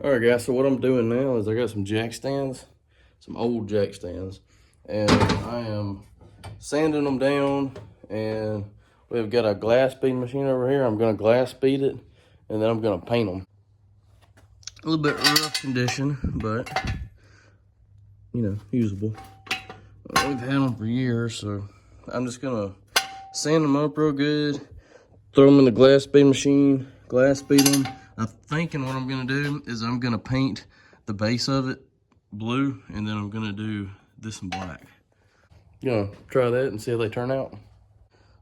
All right, guys, so what I'm doing now is I got some jack stands, some old jack stands, and I am sanding them down, and we've got a glass beading machine over here. I'm gonna glass bead it, and then I'm gonna paint them. A little bit rough condition, but, you know, usable. We've had them for years, so I'm just gonna sand them up real good, throw them in the glass beading machine, glass bead them. I'm thinking what I'm gonna do is I'm gonna paint the base of it blue, and then I'm gonna do this in black. Gonna try that and see how they turn out.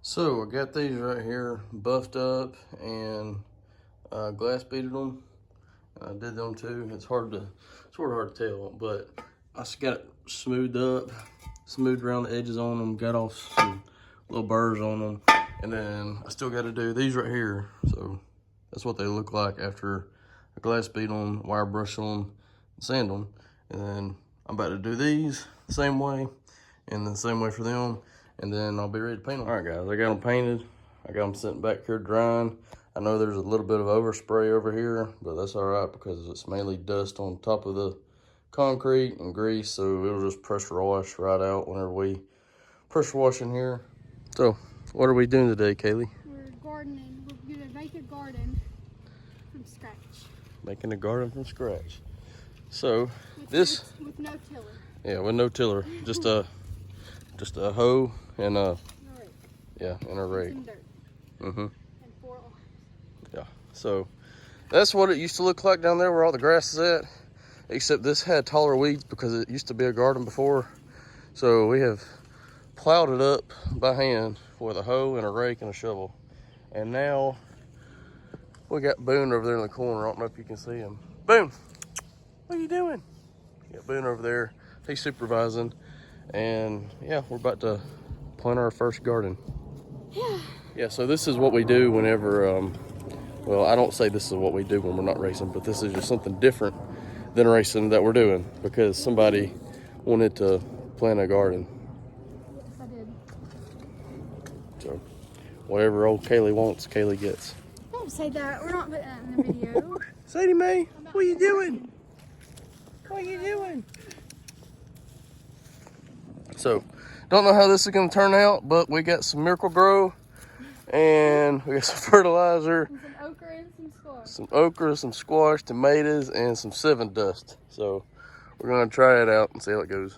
So I got these right here buffed up and glass beaded them. I did them too. It's sort of hard to tell, but I just got it smoothed up, smoothed around the edges on them, got off some little burrs on them, and then I still got to do these right here. So that's what they look like after I glass bead them, wire brush them, and sand them. And then I'm about to do these the same way, and the same way for them, and then I'll be ready to paint them. All right, guys, I got them painted. I got them sitting back here drying. I know there's a little bit of overspray over here, but that's all right because it's mainly dust on top of the concrete and grease, so it'll just pressure wash right out whenever we pressure wash in here. So, what are we doing today, Kayleigh? We're gardening. We're gonna make a garden from scratch. Making a garden from scratch. So, with no tiller. Yeah, with no tiller, just a hoe and a rake. Yeah, and a rake. Some dirt. Mm-hmm. And 4 arms. Yeah. So that's what it used to look like down there where all the grass is at. Except this had taller weeds because it used to be a garden before. So we have plowed it up by hand with a hoe and a rake and a shovel. And now we got Boone over there in the corner. I don't know if you can see him. Boone, what are you doing? We got Boone over there. He's supervising. And yeah, we're about to plant our first garden. Yeah, so this is what we do whenever, well, I don't say this is what we do when we're not racing, but this is just something different than racing that we're doing because somebody wanted to plant a garden. Yes, I did. So whatever old Kayleigh wants, Kayleigh gets. Don't say that. We're not putting that in the video. Sadie Mae, what are you doing? What are you doing? So, don't know how this is going to turn out, but we got some Miracle Grow, and we got some fertilizer, And some okra and some squash. some okra, some squash, tomatoes, and some 7 dust. So, we're going to try it out and see how it goes.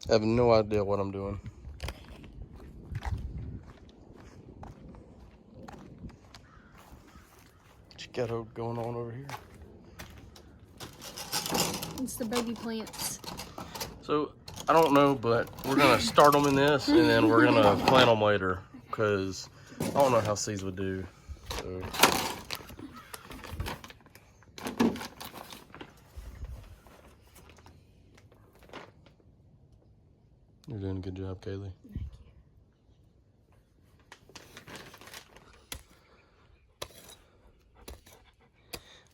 I have no idea what I'm doing. What you got going on over here? It's the baby plants. So, I don't know, but we're going to start them in this, and then we're going to plant them later, because I don't know how seeds would do. So. You're doing a good job, Kayleigh. Thank you.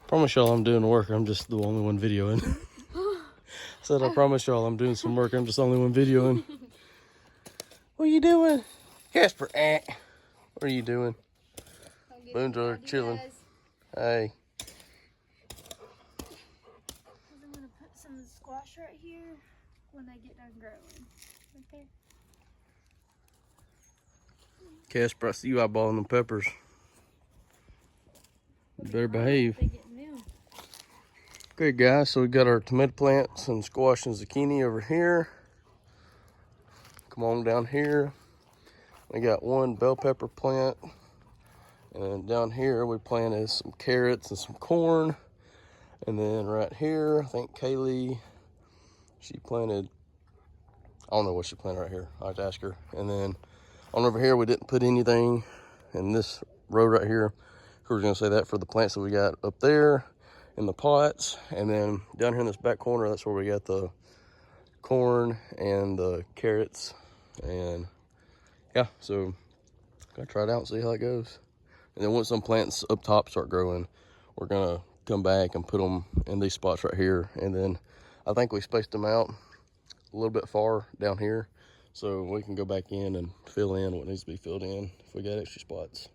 Promise y'all I'm doing the work. I'm just the only one videoing. Said I promise y'all I'm doing some work. I'm just the only one videoing. What are you doing? Casper, what are you doing? Boone's over chilling. Hey. I'm going to put some squash right here when they get done growing. Right there. Casper, I see you eyeballing them peppers. You better behave. They get new. Okay, guys, so we got our tomato plants and squash and zucchini over here. Come on down here. We got 1 bell pepper plant. And then down here we planted some carrots and some corn. And then right here, I think Kayleigh, she planted, I don't know what she planted right here. I'll have to ask her. And then on over here, we didn't put anything in this row right here. We're gonna say that for the plants that we got up there in the pots. And then down here in this back corner, that's where we got the corn and the carrots. And yeah, so gotta try it out and see how it goes. And then once some plants up top start growing, we're gonna come back and put them in these spots right here. And then I think we spaced them out a little bit far down here, so we can go back in and fill in what needs to be filled in if we got extra spots.